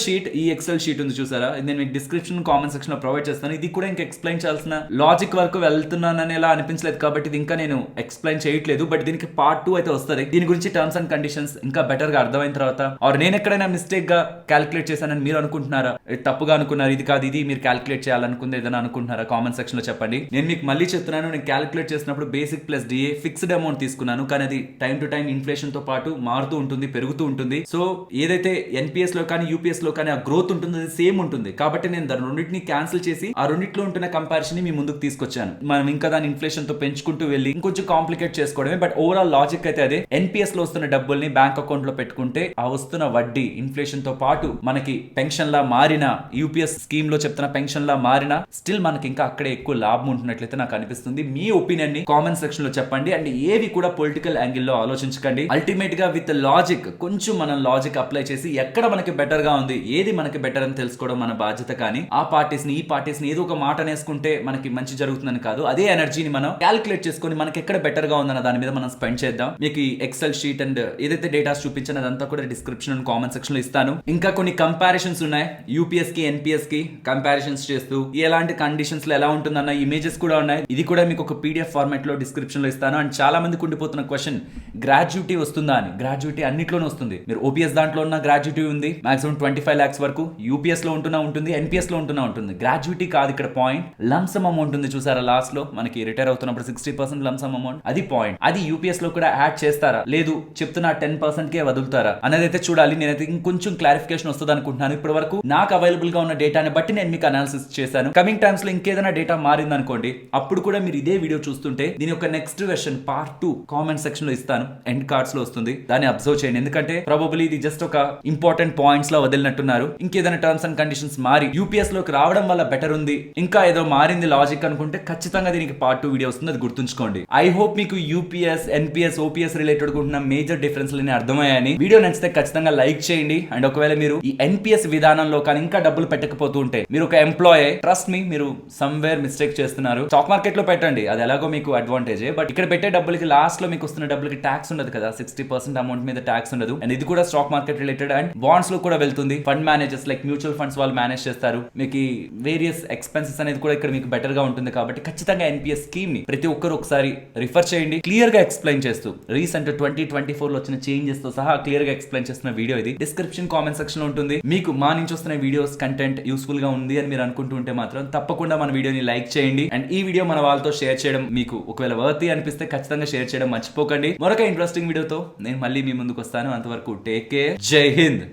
షీట్ ఉంది చూసారా, నేను మీకు డిస్క్రిప్షన్ కామెంట్ సెక్షన్ లో ప్రొవైడ్ చేస్తాను. ఇది కూడా ఇంకా ఎక్స్ప్లెయిన్ చేయాల్సిన లాజిక్ వరకు వెళ్తున్నానని ఎలా అనిపించలేదు కాబట్టి ఇది ఇంకా నేను ఎక్స్ప్లెయిన్ చేయట్లేదు. బట్ దీనికి పార్ట్ 2 అయితే వస్తుంది. దీని గురించి టర్మ్స్ అండ్ కండిషన్స్ ఇంకా బెటర్ గా అర్థమైన తర్వాత, ఆర్ నేను ఎక్కడైనా మిస్టేక్ గా క్యాలిక్యులేట్ చేశానని మీరు అనుకుంటున్నారా, తప్పుగా అనుకున్నారు, ఇది కాదు ఇది మీరు క్యాలిక్యులేట్ చేయాలనుకుంది ఏదైనా అనుకుంటున్నారా, కామెంట్ సెక్షన్ లో చెప్పండి. నేను మీకు మళ్ళీ చెప్తున్నాను, నేను క్యాలిక్యులేట్ చేసినప్పుడు basic plus DA fixed amount తీసుకున్నాను, కానీ అది టైం టు టైం ఇన్ఫ్లేషన్ తో పాటు మారుతూ ఉంటుంది, పెరుగుతూ ఉంటుంది. సో ఏదైతే ఎన్పిఎస్ లో కానీ యూపీఎస్ లో కానీ ఆ గ్రోత్ ఉంటుంది అది సేమ్ ఉంటుంది. కాబట్టి నేను దాని రెండింటిని క్యాన్సిల్ చేసి ఆ రెండిట్లో ఉంటున్న కంపారిజన్ ని మీ ముందుకు తీసుకొచ్చాను. మనం ఇంకా దాని ఇన్ఫ్లేషన్ తో పెంచుకుంటూ వెళ్ళి ఇంకొంచెం కాంప్లికేట్ చేసుకోవడమే. బట్ ఓవరాల్ లాజిక్ అయితే అదే. ఎన్పిఎస్ లో వస్తున్న డబ్బుల్ని బ్యాంక్ అకౌంట్ లో పెట్టుకుంటే ఆ వస్తున్న వడ్డీ ఇన్ఫ్లేషన్ తో పాటు మనకి పెన్షన్ లా మారిన, యూపీఎస్ స్కీమ్ లో చెప్తున్న పెన్షన్ లా మారిన, స్టిల్ మనకి ఇంకా అక్కడే ఎక్కువ లాభం ఉంటున్నట్లయితే నాకు అనిపిస్తుంది. మీ ఒపీనియన్ ని కామెంట్ సెక్షన్ లో చెప్పండి. అండ్ ఏవి కూడా పొలిటికల్ యాంగిల్ లో ఆలోచించకండి. అల్టిమేట్ గా విత్ లాజిక్, కొంచెం మనం లాజిక్ అప్లై చేసి ఎక్కడ మనకి బెటర్ గా ఉంది, ఏది మనకి బెటర్ అని తెలుసుకోవడం మన బాధ్యత. కానీ ఆ పార్టీస్ ని ఈ పార్టీస్ ని ఏదో ఒక మాట నేసుకుంటే మనకి మంచి జరుగుతుందని కాదు. అదే ఎనర్జీని మనం క్యాలిక్యులేట్ చేసుకొని మనకి ఎక్కడ బెటర్ గా ఉందన్న దాని మీద మనం స్పెండ్ చేద్దాం. మీకు ఈ ఎక్సెల్ షీట్ అండ్ ఏదైతే డేటాస్ చూపించాను అదంతా కూడా డిస్క్రిప్షన్ అండ్ కామెంట్ సెక్షన్ లో ఇస్తాను. ఇంకా కొన్ని కంపారిజన్స్ ఉన్నాయి, యూపీఎస్ కి ఎన్పిఎస్ కి కంపారిజన్స్ చేస్తూ ఎలాంటి కండిషన్స్ లో ఎలా ఉంటుందన్న ఇమేజెస్ కూడా ఉన్నాయి. ఇది కూడా మీకు ఒక పీడిఎఫ్ ఫార్మాట్ లో డిస్క్రిప్షన్ లో ఇస్తాను. అండ్ చాలా మందికి ఉండిపోతున్న క్వశ్చన్, గ్రాడ్యుటీ వస్తుందా అని. గ్రాడ్యుటీ అన్నిట్లోనే వస్తుంది. మీరు ఓపీఎస్ దాంట్లో ఉన్న గ్రాడ్యుటీ ఉంది, మాక్సిమం 25 lakhs వరకు, యూపీఎస్ లో ఉంటున్నా ఉంటుంది, ఎన్పిఎస్ లో ఉంటున్నా ఉంటుంది. గ్రాడ్యుటీ కాదు ఇక్కడ పాయింట్. లంసమ్ అమౌంట్ ఉంది చూసారా, లాస్ట్ లో మనకి రిటైర్ అవుతున్నప్పుడు 60% లంసమ్ అమౌంట్, అది పాయింట్. అది యూపీఎస్ లో కూడా యాడ్ చేస్తారా, లేదు చెప్తున్నా 10% కే వదులుతారా అనేది అయితే చూడాలి. నేనైతే ఇంకొంచెం క్లారిఫికేషన్ వస్తుంది అనుకుంటున్నాను. ఇప్పటి వరకు నాకు అవైలబుల్ గా ఉన్న డేటాని బట్టి నేను మీకు అనాలిసిస్ చేశాను. కమింగ్ టైమ్స్ లో ఇంకేదైనా డేటా మారింది అనుకోండి, అప్పుడు కూడా మీరు ఇదే వీడియో చూస్తుంటే దీని యొక్క next version part 2 comment section లో ఇస్తాను, ఎండ్ కార్డ్స్ లో వస్తుంది, దాన్ని అబ్జర్వ్ చేయండి. ఎందుకంటే ప్రాబబ్లీ ఇది జస్ట్ ఒక ఇంపార్టెంట్ పాయింట్స్ లో వదిలినట్టున్నారు. ఇంకేదైనా టర్మ్స్ అండ్ కండిషన్స్ మారి యూపీఎస్ లోకి రావడం వల్ల బెటర్ ఉంది, ఇంకా ఏదో మారింది లాజిక్ అనుకుంటే ఖచ్చితంగా దీనికి పార్ట్ 2 వీడియో వస్తుంది, అది గుర్తుంచుకోండి. ఐ హోప్ మీకు యూపీఎస్, ఎన్పిఎస్, ఓపీఎస్ రిలేటెడ్ ఉన్న మేజర్ డిఫరెన్స్ అర్థమయ్యాయని. వీడియో నచ్చితే ఖచ్చితంగా లైక్ చేయండి. అండ్ ఒకవేళ మీరు ఈ ఎన్పిఎస్ విధానంలో కానీ ఇంకా డబ్బులు పెట్టకపోతూ ఉంటే, మీరు ఒక ఎంప్లాయీ, ట్రస్ట్ మీ, మీరు సమ్వేర్ మిస్టేక్ చేస్తున్నారు. స్టాక్ మార్కెట్ లో పెట్టండి, అది ఎలాగో మీకు అడ్వాంటేజ్. బట్ ఇక్కడ పెట్టే డబ్బులకి లాస్ట్ లో మీకు వస్తున్న డబ్బులకి ట్యాక్స్ ఉండదు కదా, 60% అమౌంట్ మీద ట్యాక్స్ ఉండదు. అండ్ ఇది కూడా stock market related and bonds లో కూడా వెళ్తుంది. Fund managers like mutual funds వాళ్ళు మేనేజ్ చేస్తారు. మీకు వేరియస్ ఎక్స్పెన్సెస్ అనేది కూడా ఇక్కడ మీకు బెటర్ గా ఉంటుంది. కాబట్టి ఖచ్చితంగా ఎన్పిఎస్ స్కీమ్ ని ప్రతి ఒక్కరు ఒకసారి రిఫర్ చేయండి, క్లియర్ గా ఎక్స్ప్లెయిన్ చేస్తూ. రీసెంట్ 2024 లో వచ్చిన చేంజెస్ తో సహా క్లియర్ గా ఎక్స్ప్లెయిన్ చేస్తున్న వీడియో ఇది. డిస్క్రిప్షన్ కామెంట్ సెక్షన్ లో ఉంటుంది. మీకు మా నుంచి వస్తున్న వీడియోస్ కంటెంట్ యూస్ఫుల్ గా ఉంది అని మీరు అనుకుంటూ ఉంటే మాత్రం తప్పకుండా మన వీడియోని లైక్ చేయండి. అండ్ ఈ వీడియో మన వాళ్ళతో షేర్ చేయడం, మీకు ఒకవేళ వర్తీ అనిపిస్తే ఖచ్చితంగా షేర్ చేయడం మర్చిపోకండి. మరొక ఇంట్రెస్టింగ్ వీడియోతో నేను మళ్ళీ మీ ముందుకు వస్తాను. అంతవరకు టేక్ కేర్, జై హింద్.